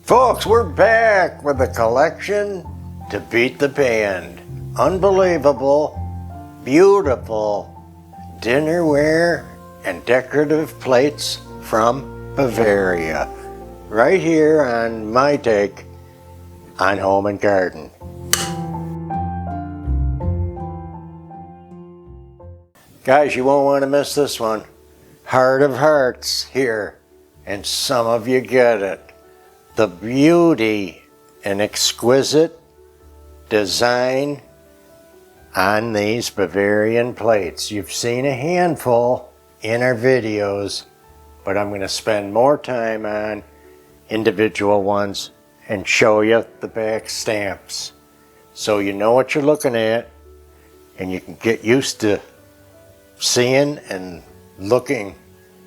Folks, we're back with a collection to beat the band. Unbelievable, beautiful dinnerware and decorative plates from Bavaria. Right here on my take on Home and Garden. Guys, you won't want to miss this one. Heart of Hearts here, and some of you get it. The beauty and exquisite design on these Bavarian plates. You've seen a handful in our videos, but I'm going to spend more time on individual ones and show you the back stamps so you know what you're looking at and you can get used to seeing and looking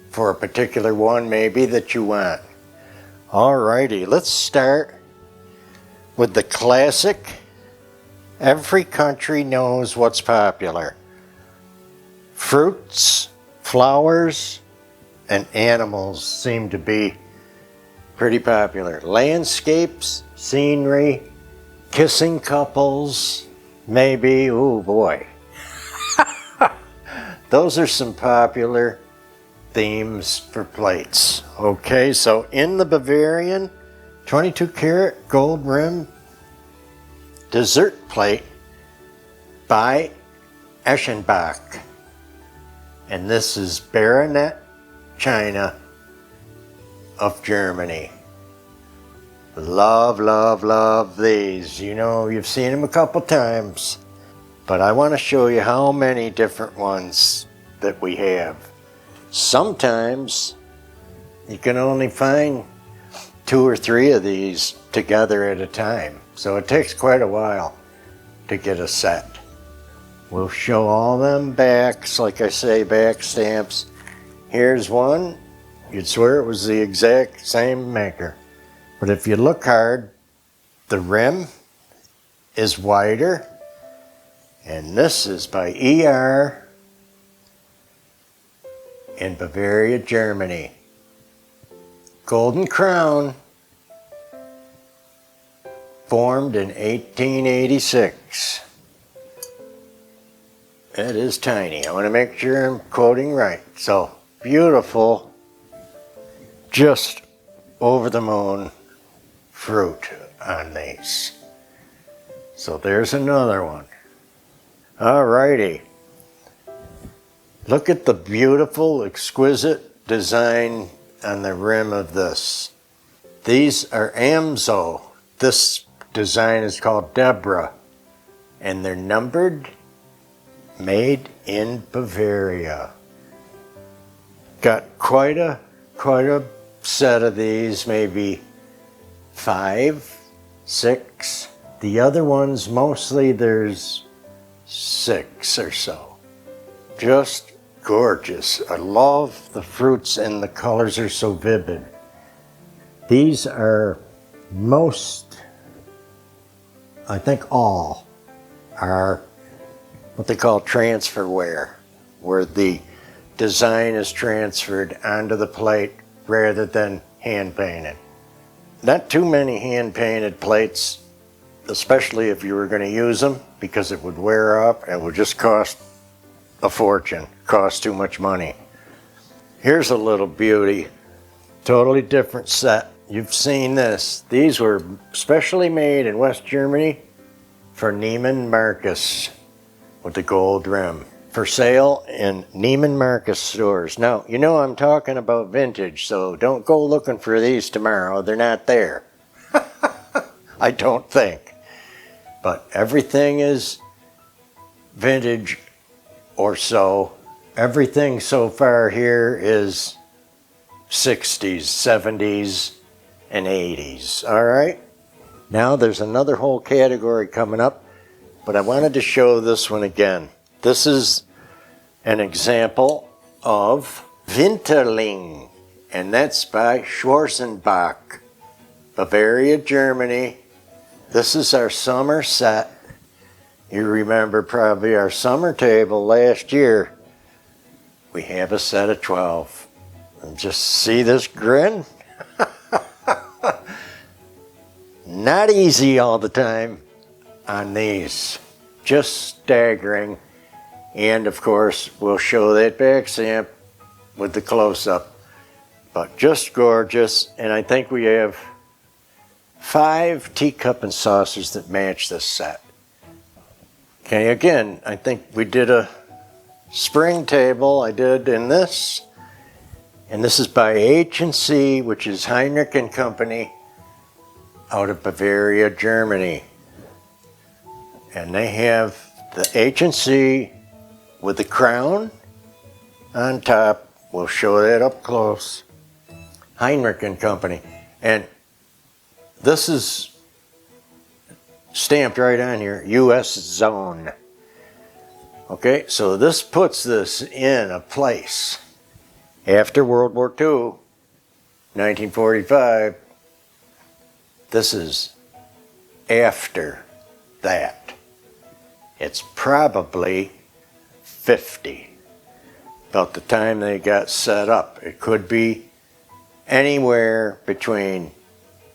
for a particular one maybe that you want. Alrighty, let's start with the classic. Every country knows what's popular. Fruits, flowers, and animals seem to be pretty popular. Landscapes, scenery, kissing couples, maybe, oh boy. Those are some popular themes for plates. Okay, so in the Bavarian 22 karat gold rim dessert plate by Eschenbach. And this is Baronet China of Germany. Love, love, love these. You know, you've seen them a couple times, but I want to show you how many different ones that we have. Sometimes you can only find 2 or 3 of these together at a time, so it takes quite a while to get a set. We'll show all them backs, like I say, back stamps. Here's one. You'd swear it was the exact same maker, but if you look hard, the rim is wider, and this is by ER in Bavaria, Germany. Golden crown, formed in 1886. That is tiny. I want to make sure I'm quoting right. So beautiful, just over the moon fruit on these. So there's another one. Alrighty. Look at the beautiful, exquisite design on the rim of this. These are Amso. This design is called Deborah, and they're numbered, made in Bavaria. Got quite a set of these, maybe 5, 6. The other ones, mostly there's 6 or so. Just gorgeous. I love the fruits and the colors are so vivid. These are most, I think all, are what they call transferware, where the design is transferred onto the plate rather than hand painted. Not too many hand painted plates, especially if you were going to use them, because it would wear up and would just cost a fortune, cost too much money. Here's a little beauty, totally different set. You've seen this. These were specially made in West Germany for Neiman Marcus with the gold rim. For sale in Neiman Marcus stores. Now, you know I'm talking about vintage, so don't go looking for these tomorrow. They're not there. I don't think. But everything is vintage or so. Everything so far here is 60s, 70s, and 80s. All right? Now there's another whole category coming up, but I wanted to show this one again. This is an example of Vinterling, and that's by Schwarzenbach, Bavaria, Germany. This is our summer set. You remember probably our summer table last year. We have a set of 12. And just see this grin? Not easy all the time on these. Just staggering. And of course, we'll show that back stamp with the close-up. But just gorgeous. And I think we have 5 teacup and saucers that match this set. Okay, again, I think we did a spring table. I did in this. And this is by H&C, which is Heinrich and Company out of Bavaria, Germany. And they have the H&C with the crown on top. We'll show that up close. Heinrich and Company. And this is stamped right on here, U.S. zone. Okay, so this puts this in a place. After World War II, 1945, this is after that. It's probably 50, about the time they got set up. It could be anywhere between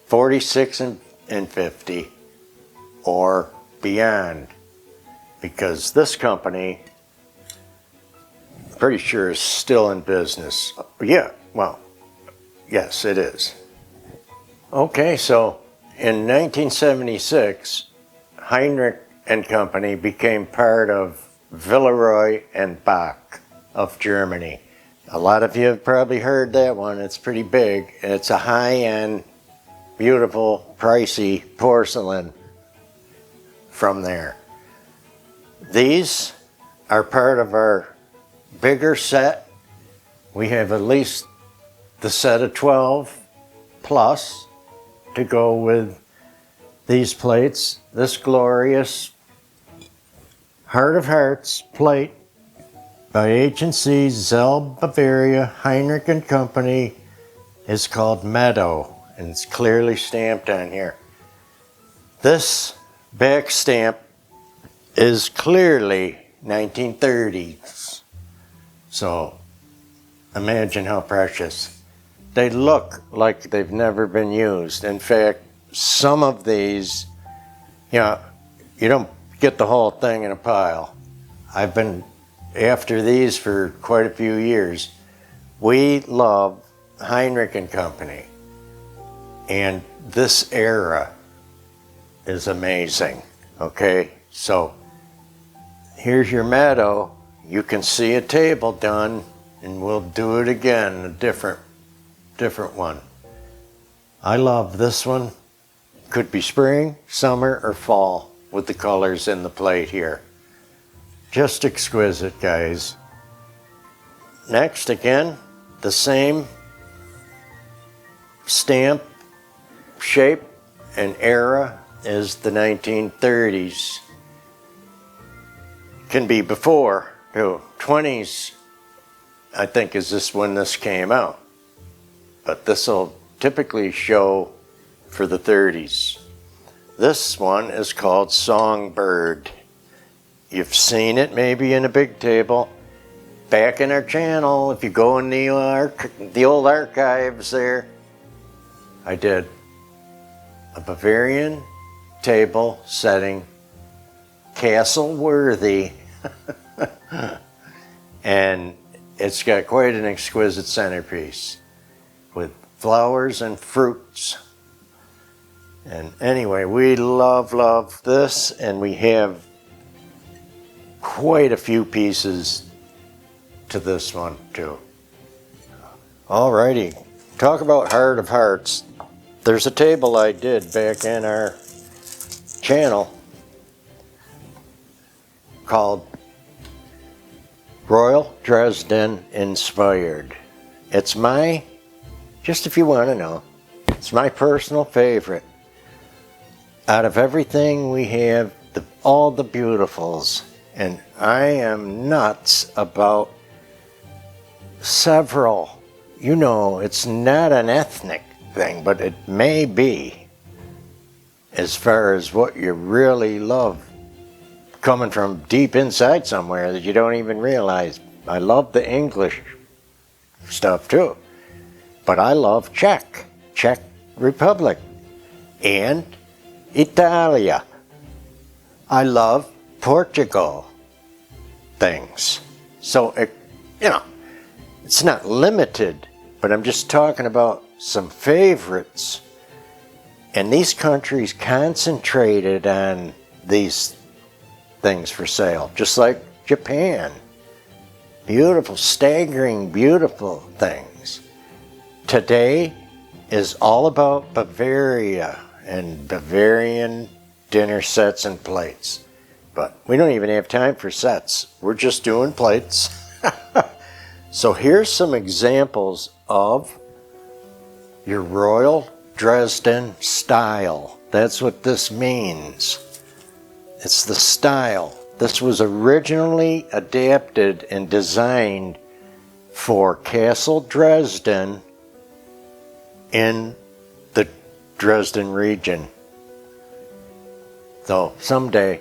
46 and 50 or beyond, because this company, pretty sure, is still in business. Yeah, well, yes, it is. Okay, so in 1976, Heinrich and Company became part of Villeroy and Bach of Germany. A lot of you have probably heard that one. It's pretty big. It's a high-end, beautiful, pricey porcelain from there. These are part of our bigger set. We have at least the set of 12 plus to go with these plates. This glorious Heart of Hearts plate by H&C, Zell, Bavaria, Heinrich and Company is called Meadow, and it's clearly stamped on here. This back stamp is clearly 1930s. So imagine how precious. They look like they've never been used. In fact, some of these, you know, you don't get the whole thing in a pile. I've been after these for quite a few years. We love Heinrich and Company, and this era is amazing. Okay, so here's your Meadow. You can see a table done, and we'll do it again, a different one. I love this one. Could be spring, summer, or fall with the colors in the plate here. Just exquisite, guys. Next, again, the same stamp, shape, and era as the 1930s. Can be before, too. 20s, I think, is this when this came out. But this will typically show for the 30s. This one is called Songbird. You've seen it maybe in a big table. Back in our channel, if you go in the old archives there, I did a Bavarian table setting, castle worthy. And it's got quite an exquisite centerpiece with flowers and fruits. And anyway, we love this, and we have quite a few pieces to this one too. Alrighty, talk about Heart of Hearts. There's a table I did back in our channel called Royal Dresden Inspired. It's just if you want to know, it's my personal favorite. Out of everything we have, all the beautifuls, and I am nuts about several. You know, it's not an ethnic thing, but it may be, as far as what you really love, coming from deep inside somewhere that you don't even realize. I love the English stuff too, but I love Czech Republic, and Italia. I love Portugal things. So, it's not limited, but I'm just talking about some favorites. And these countries concentrated on these things for sale, just like Japan. Beautiful, staggering, beautiful things. Today is all about Bavaria and Bavarian dinner sets and plates. But we don't even have time for sets. We're just doing plates. So here's some examples of your Royal Dresden style. That's what this means. It's the style. This was originally adapted and designed for Castle Dresden in the Dresden region. So someday,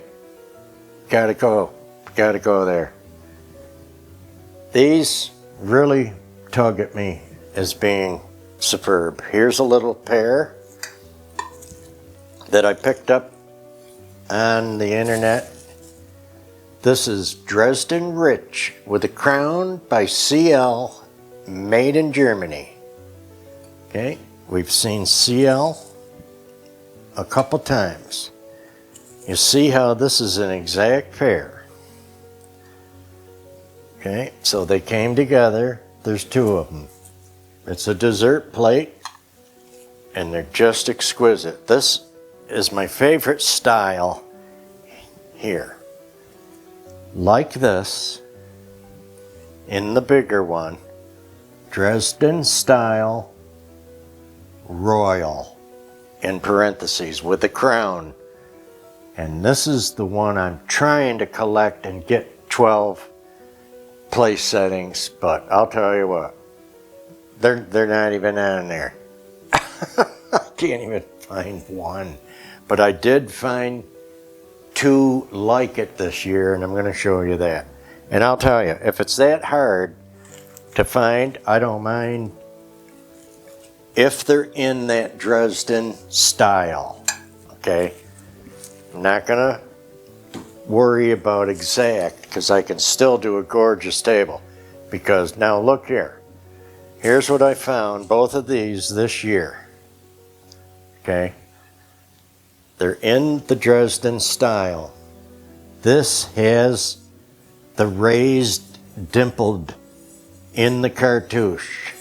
gotta go there. These really tug at me as being superb. Here's a little pair that I picked up on the internet. This is Dresden Rich with a crown by CL, made in Germany. Okay, we've seen CL a couple times. You see how this is an exact pair. Okay, so they came together. There's two of them. It's a dessert plate, and they're just exquisite. This is my favorite style here. Like this, in the bigger one, Dresden style royal, in parentheses, with a crown. And this is the one I'm trying to collect and get 12 place settings, but I'll tell you what, they're not even on there. I can't even find one. But I did find two like it this year, and I'm going to show you that. And I'll tell you, if it's that hard to find, I don't mind if they're in that Dresden style. Okay? I'm not going to worry about exact, because I can still do a gorgeous table. Because now look here. Here's what I found, both of these this year. Okay? They're in the Dresden style. This has the raised, dimpled in the cartouche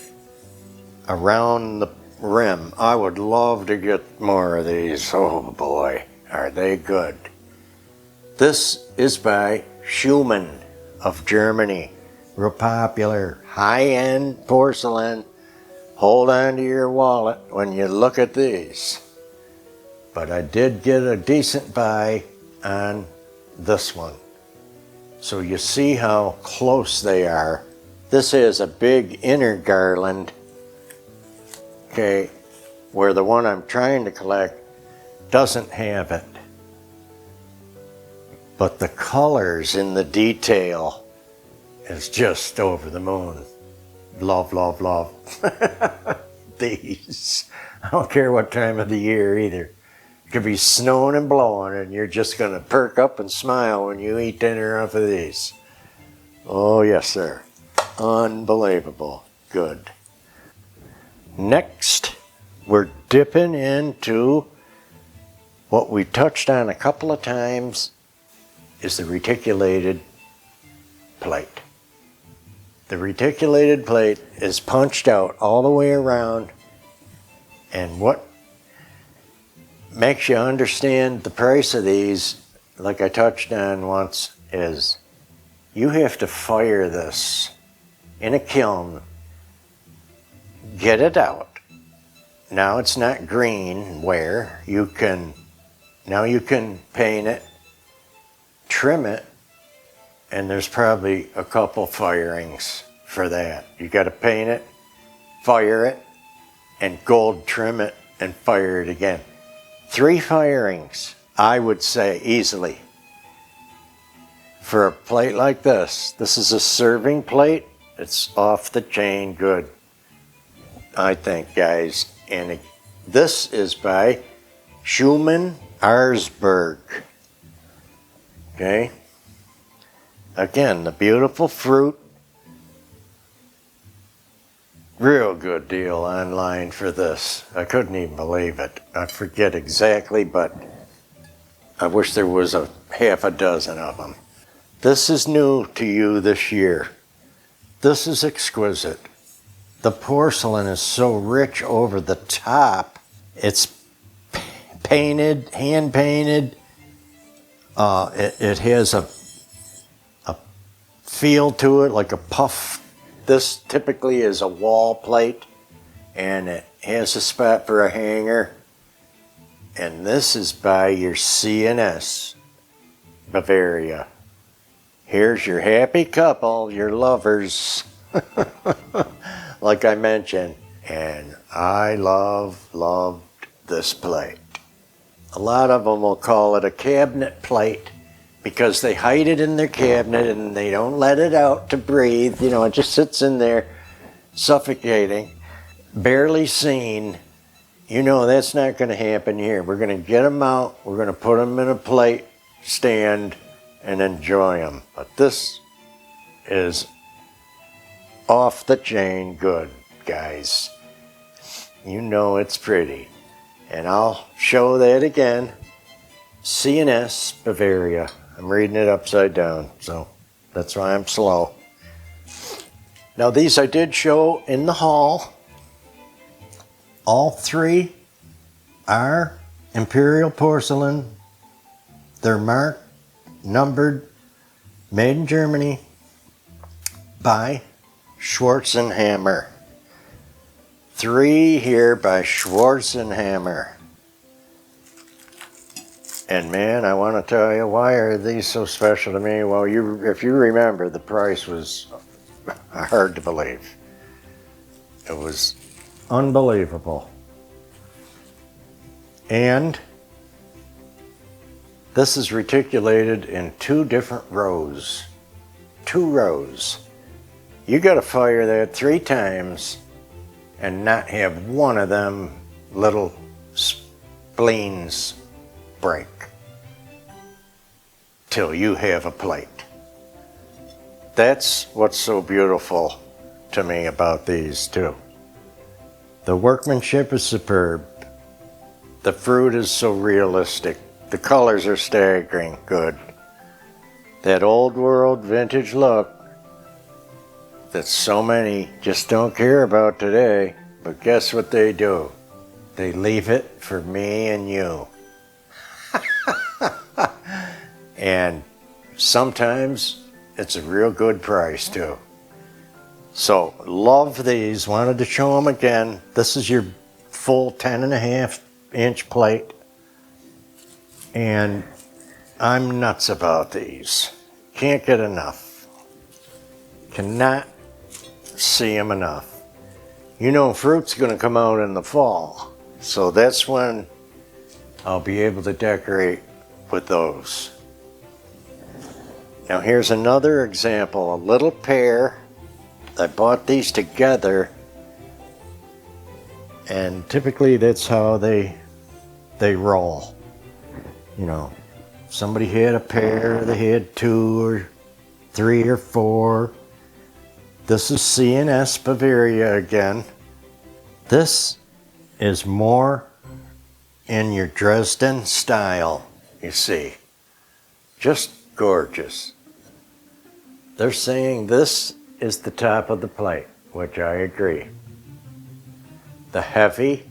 around the rim. I would love to get more of these. Oh boy, are they good. This is by Schumann of Germany. Real popular, high-end porcelain. Hold on to your wallet when you look at these. But I did get a decent buy on this one. So you see how close they are. This has a big inner garland, okay, where the one I'm trying to collect doesn't have it. But the colors in the detail is just over the moon. Love, love, love. These. I don't care what time of the year either. It could be snowing and blowing, and you're just going to perk up and smile when you eat dinner off of these. Oh, yes, sir. Unbelievable. Good. Next, we're dipping into what we touched on a couple of times, is the reticulated plate. The reticulated plate is punched out all the way around, and what makes you understand the price of these, like I touched on once, is you have to fire this in a kiln, get it out. Now it's not green ware. Now you can paint it, trim it, and there's probably a couple firings for that. You got to paint it, fire it, and gold trim it and fire it again. 3 firings, I would say, easily. For a plate like this, this is a serving plate. It's off the chain good, I think, guys. And this is by Schumann, Arsberg. Okay. Again, the beautiful fruit. Real good deal online for this. I couldn't even believe it. I forget exactly, but I wish there was a half a dozen of them. This is new to you this year. This is exquisite. The porcelain is so rich over the top. It's painted, hand painted. It has a feel to it like a puff. This typically is a wall plate, and it has a spot for a hanger. And this is by your C&S, Bavaria. Here's your happy couple, your lovers, like I mentioned. And I loved this plate. A lot of them will call it a cabinet plate because they hide it in their cabinet and they don't let it out to breathe. You know, it just sits in there suffocating, barely seen. You know that's not going to happen here. We're going to get them out, we're going to put them in a plate stand and enjoy them. But this is off the chain good, guys. You know it's pretty. And I'll show that again. C&S Bavaria. I'm reading it upside down, so that's why I'm slow. Now these I did show in the haul. All three are imperial porcelain. They're marked, numbered, made in Germany by Schwarzenhammer. 3 here by Schwarzenhammer. And man, I want to tell you, why are these so special to me? Well, if you remember, the price was hard to believe. It was unbelievable. And this is reticulated in 2 different rows. 2 rows. You got to fire that 3 times and not have one of them little spleens break till you have a plate. That's what's so beautiful to me about these too. The workmanship is superb. The fruit is so realistic. The colors are staggering good. That old world vintage look that so many just don't care about today, but guess what they do? They leave it for me and you. And sometimes it's a real good price too. So love these, wanted to show them again. This is your full 10.5-inch plate. And I'm nuts about these. Can't get enough. Cannot see them enough. You know fruit's going to come out in the fall, so that's when I'll be able to decorate with those. Now here's another example, a little pair. I bought these together, and typically that's how they roll. You know, somebody had a pair, they had 2 or 3 or 4. This is C&S Bavaria again. This is more in your Dresden style, you see. Just gorgeous. They're saying this is the top of the plate, which I agree. The heavy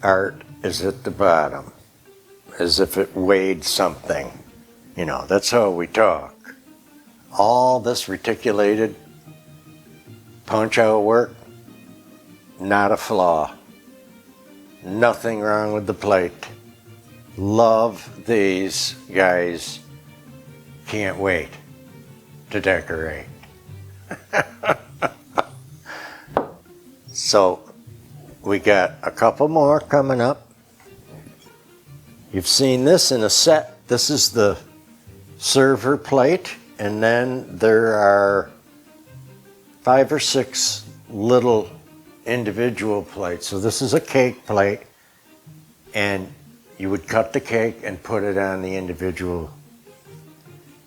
art is at the bottom, as if it weighed something. You know, that's how we talk. All this reticulated punch-out work, not a flaw. Nothing wrong with the plate. Love these, guys. Can't wait to decorate. So, we got a couple more coming up. You've seen this in a set. This is the server plate. And then there are 5 or 6 little individual plates. So this is a cake plate, and you would cut the cake and put it on the individual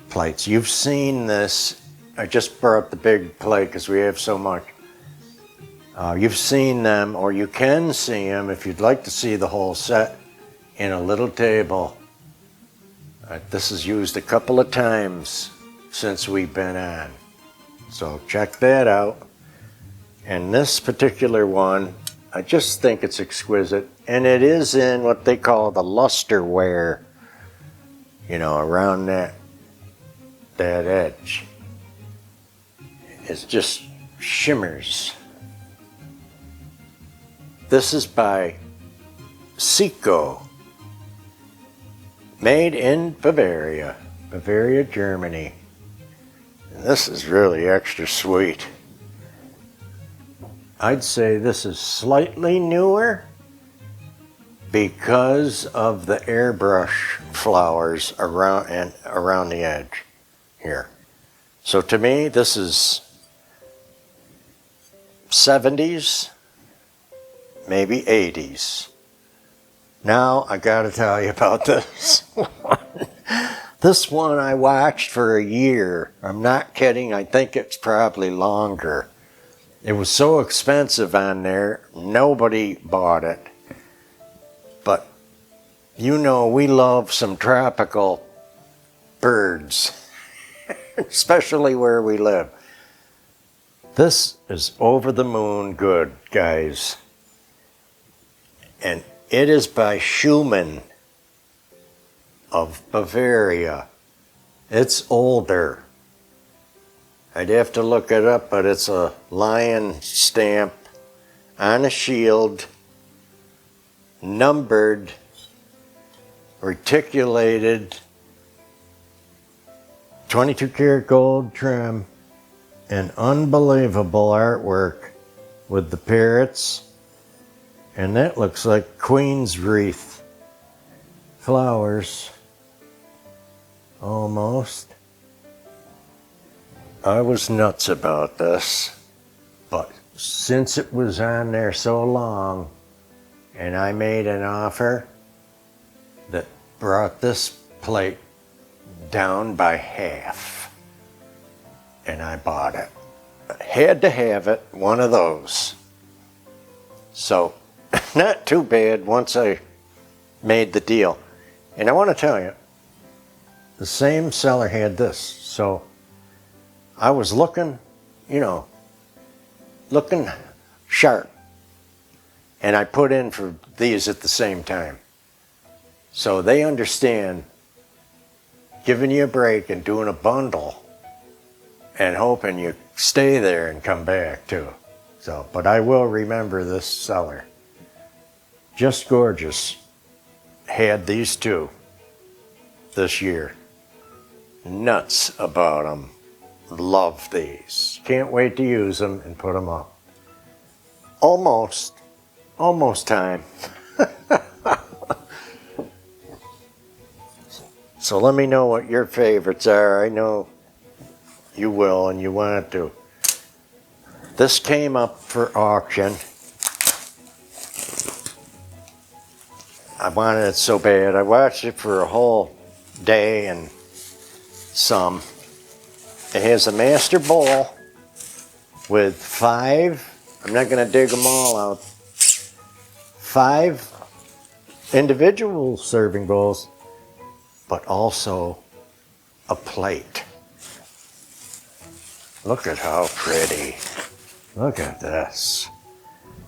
plates. You've seen this. I just brought the big plate because we have so much. You've seen them, or you can see them if you'd like to see the whole set in a little table. This is used a couple of times since we've been on. So check that out. And this particular one, I just think it's exquisite. And it is in what they call the lusterware, you know, around that edge. It just shimmers. This is by Seco, made in Bavaria, Germany. And this is really extra sweet. I'd say this is slightly newer because of the airbrush flowers around the edge here. So to me, this is 70s, maybe 80s. Now I gotta tell you about this one. This one I watched for a year. I'm not kidding, I think it's probably longer. It was so expensive on there, nobody bought it. But you know, we love some tropical birds, especially where we live. This is over the moon good, guys. And it is by Schumann of Bavaria. It's older. I'd have to look it up, but it's a lion stamp on a shield, numbered, reticulated, 22 karat gold trim, and unbelievable artwork with the parrots. And that looks like Queen's wreath flowers, almost. I was nuts about this, but since it was on there so long, and I made an offer that brought this plate down by half, and I bought it. I had to have it, one of those. So, not too bad once I made the deal. And I want to tell you, the same seller had this. So I was looking, you know, looking sharp. And I put in for these at the same time. So they understand giving you a break and doing a bundle and hoping you stay there and come back too. So, but I will remember this seller. Just gorgeous. Had these two this year. Nuts about them. Love these. Can't wait to use them and put them up. Almost time. So let me know what your favorites are. I know you will and you want to. This came up for auction. I wanted it so bad. I watched it for a whole day and some. It has a master bowl with 5, I'm not going to dig them all out, 5 individual serving bowls, but also a plate. Look at how pretty. Look at this.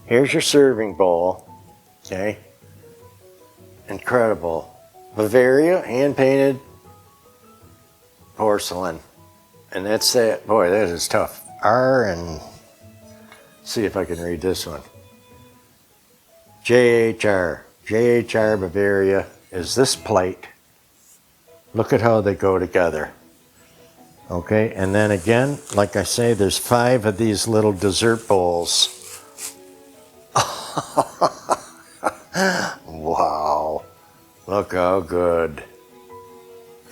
Here's your serving bowl, okay? Incredible. Bavaria, hand-painted porcelain. And that's that. Boy, that is tough. R, see if I can read this one. JHR. JHR Bavaria is this plate. Look at how they go together. Okay, and then again, like I say, there's 5 of these little dessert bowls. Wow. Look how good.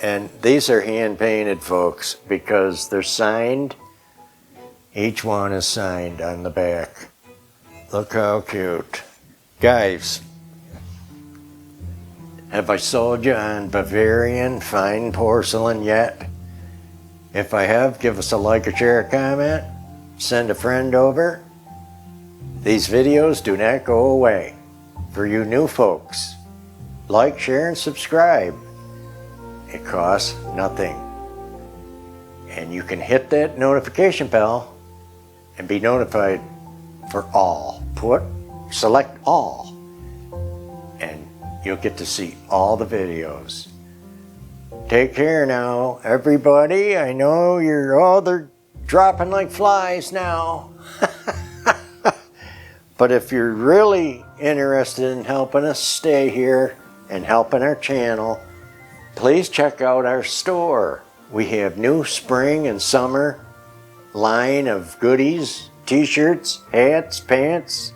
And these are hand painted, folks, because they're signed. Each one is signed on the back. Look how cute. Guys, Have I sold you on Bavarian fine porcelain yet? If I have, give us a like, a share, a comment. Send a friend over. These videos do not go away. For you new folks, like, share, and subscribe. It costs nothing. And you can hit that notification bell and be notified for all. Select all, and you'll get to see all the videos. Take care now, everybody. I know they're dropping like flies now. But if you're really interested in helping us stay here and helping our channel, please check out our store. We have new spring and summer line of goodies, t-shirts, hats, pants,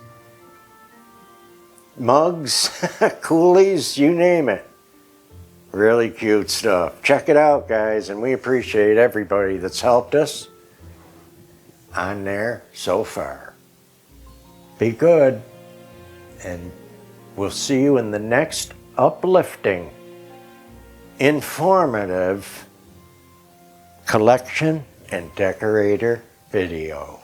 mugs, coolies, you name it. Really cute stuff. Check it out, guys, and we appreciate everybody that's helped us on there so far. Be good, and we'll see you in the next uplifting, informative collection and decorator video.